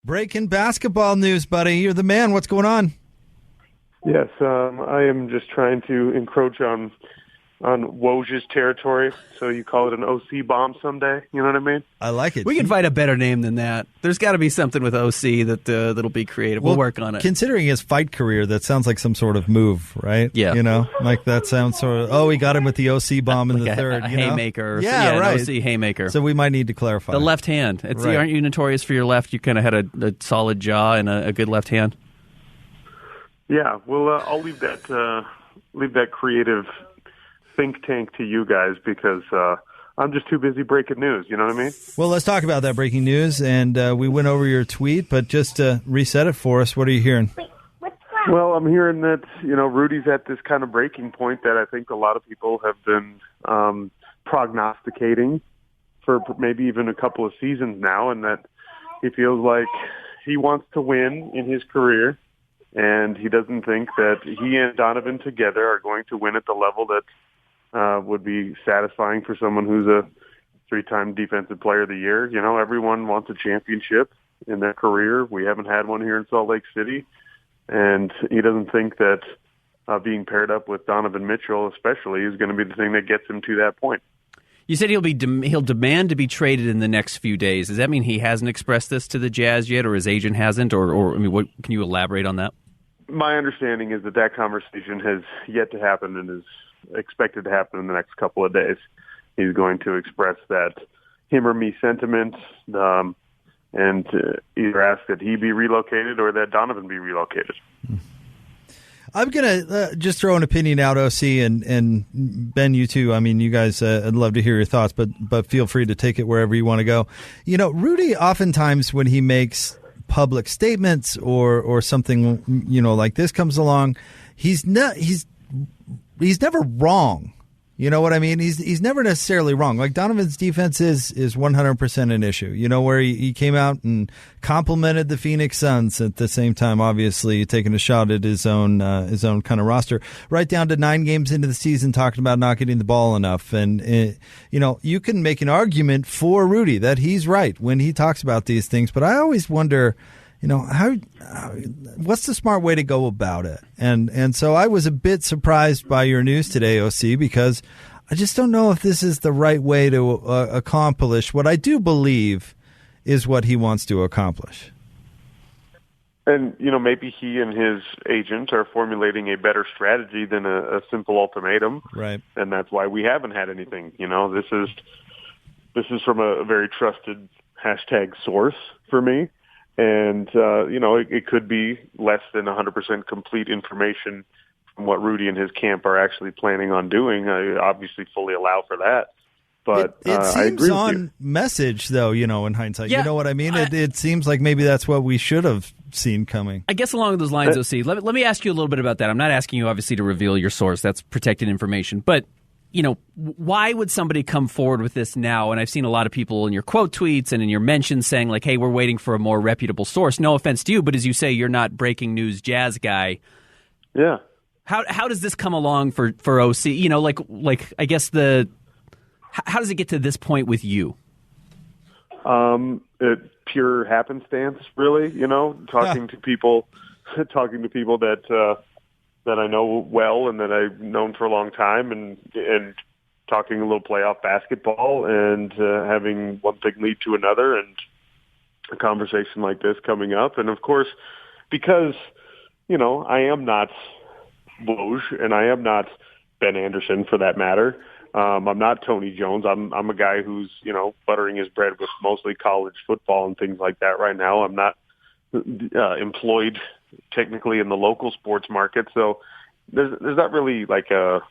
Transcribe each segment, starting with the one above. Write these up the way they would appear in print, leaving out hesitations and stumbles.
Breaking basketball news, buddy. You're the man. What's going on? Yes, I am just trying to encroach on Woj's territory, so you call it an OC bomb someday. You know what I mean? I like it. We can find a better name than that. There's got to be something with OC that'll be creative. We'll work on it. Considering his fight career, that sounds like some sort of move, right? Yeah. You know, like that sounds sort of, we got him with the OC bomb in the third. A you know? haymaker. Yeah, right. An OC haymaker. So we might need to clarify. The left hand. Right. Aren't you notorious for your left? You kind of had a solid jaw and a good left hand. Yeah, well, I'll leave that creative think tank to you guys because I'm just too busy breaking news. You know what I mean? Well, let's talk about that breaking news. And we went over your tweet, but just to reset it for us, what are you hearing? Well, I'm hearing that, Rudy's at this kind of breaking point that I think a lot of people have been prognosticating for maybe even a couple of seasons now, and that he feels like he wants to win in his career, and he doesn't think that he and Donovan together are going to win at the level that would be satisfying for someone who's a three-time Defensive Player of the Year. Everyone wants a championship in their career. We haven't had one here in Salt Lake City. And he doesn't think that being paired up with Donovan Mitchell especially is going to be the thing that gets him to that point. You said he'll demand to be traded in the next few days. Does that mean he hasn't expressed this to the Jazz yet, or his agent hasn't? Or what can you elaborate on that? My understanding is that conversation has yet to happen and is expected to happen in the next couple of days. He's going to express that him or me sentiment, and either ask that he be relocated or that Donovan be relocated. I'm going to just throw an opinion out, OC, and Ben, you too. I mean, you guys, I'd love to hear your thoughts, but feel free to take it wherever you want to go. Rudy, oftentimes when he makes public statements or something, like this comes along, he's never wrong. You know what I mean? He's never necessarily wrong. Like Donovan's defense is 100% an issue. Where he came out and complimented the Phoenix Suns at the same time, obviously taking a shot at his own kind of roster, right down to 9 games into the season, talking about not getting the ball enough. And you can make an argument for Rudy that he's right when he talks about these things, but I always wonder, what's the smart way to go about it? And so I was a bit surprised by your news today, OC, because I just don't know if this is the right way to accomplish what I do believe is what he wants to accomplish. And, maybe he and his agent are formulating a better strategy than a simple ultimatum. Right. And that's why we haven't had anything. This is from a very trusted hashtag source for me. And, it could be less than 100% complete information from what Rudy and his camp are actually planning on doing. I obviously fully allow for that. But it seems I agree on with you. Message, though, in hindsight. Yeah, you know what I mean? It seems like maybe that's what we should have seen coming. I guess along those lines, OC, let me ask you a little bit about that. I'm not asking you, obviously, to reveal your source. That's protected information. But why would somebody come forward with this now? And I've seen a lot of people in your quote tweets and in your mentions saying, like, hey, we're waiting for a more reputable source. No offense to you, but as you say, you're not breaking news Jazz guy. Yeah. How does this come along for OC? I guess how does it get to this point with you? Pure happenstance, really, talking to people that I know well and that I've known for a long time, and talking a little playoff basketball and having one thing lead to another, and a conversation like this coming up. And of course, because I am not Woj and I am not Ben Anderson for that matter. I'm not Tony Jones. I'm a guy who's buttering his bread with mostly college football and things like that right now. I'm not employed technically in the local sports market, so there's not really like a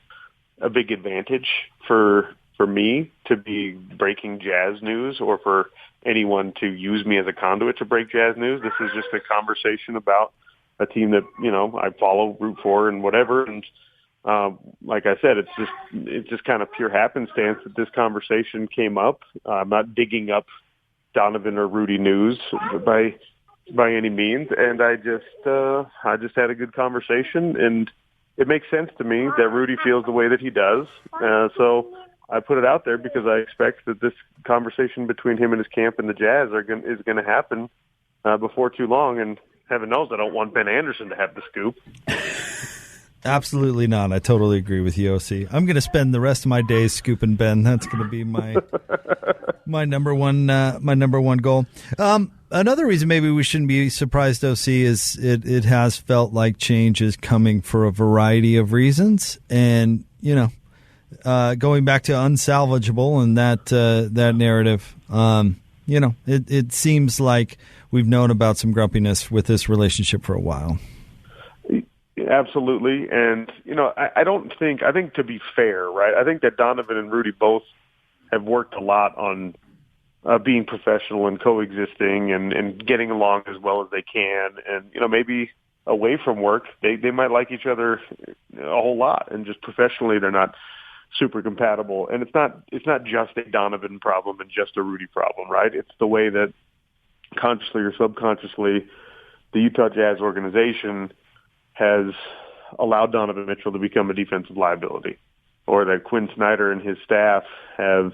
big advantage for me to be breaking Jazz news or for anyone to use me as a conduit to break Jazz news. This is just a conversation about a team that I follow, root for, and whatever. And like I said, it's just kind of pure happenstance that this conversation came up. I'm not digging up Donovan or Rudy news by any means, and I just had a good conversation, and it makes sense to me that Rudy feels the way that he does. So I put it out there because I expect that this conversation between him and his camp and the Jazz is going to happen before too long, and heaven knows I don't want Ben Anderson to have the scoop. Absolutely not. I totally agree with you, OC. I'm going to spend the rest of my days scooping Ben. That's going to be my number one goal. Another reason maybe we shouldn't be surprised, OC, is it has felt like change is coming for a variety of reasons, and going back to unsalvageable and that narrative, it seems like we've known about some grumpiness with this relationship for a while. Absolutely. And, I think to be fair, right, I think that Donovan and Rudy both have worked a lot on being professional and coexisting and getting along as well as they can. And, maybe away from work, they might like each other a whole lot, and just professionally they're not super compatible. And it's not just a Donovan problem and just a Rudy problem, right? It's the way that consciously or subconsciously the Utah Jazz organization has allowed Donovan Mitchell to become a defensive liability, or that Quinn Snyder and his staff have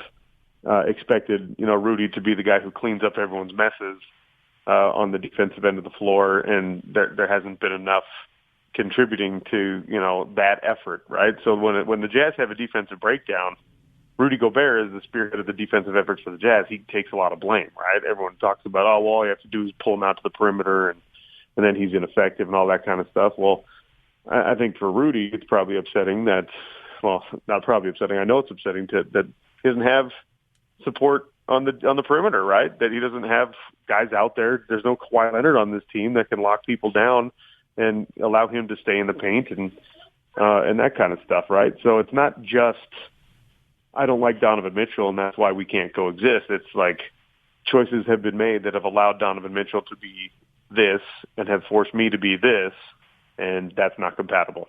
expected, Rudy to be the guy who cleans up everyone's messes on the defensive end of the floor, and there hasn't been enough contributing to, that effort, right? So when the Jazz have a defensive breakdown, Rudy Gobert is the spearhead of the defensive efforts for the Jazz. He takes a lot of blame, right? Everyone talks about, all you have to do is pull him out to the perimeter and then he's ineffective and all that kind of stuff. Well, I think for Rudy, it's probably upsetting that, well, not probably upsetting, I know it's upsetting that he doesn't have support on the perimeter, right? That he doesn't have guys out there. There's no Kawhi Leonard on this team that can lock people down and allow him to stay in the paint and that kind of stuff, right? So it's not just, I don't like Donovan Mitchell and that's why we can't coexist. It's like choices have been made that have allowed Donovan Mitchell to be this and have forced me to be this, and that's not compatible.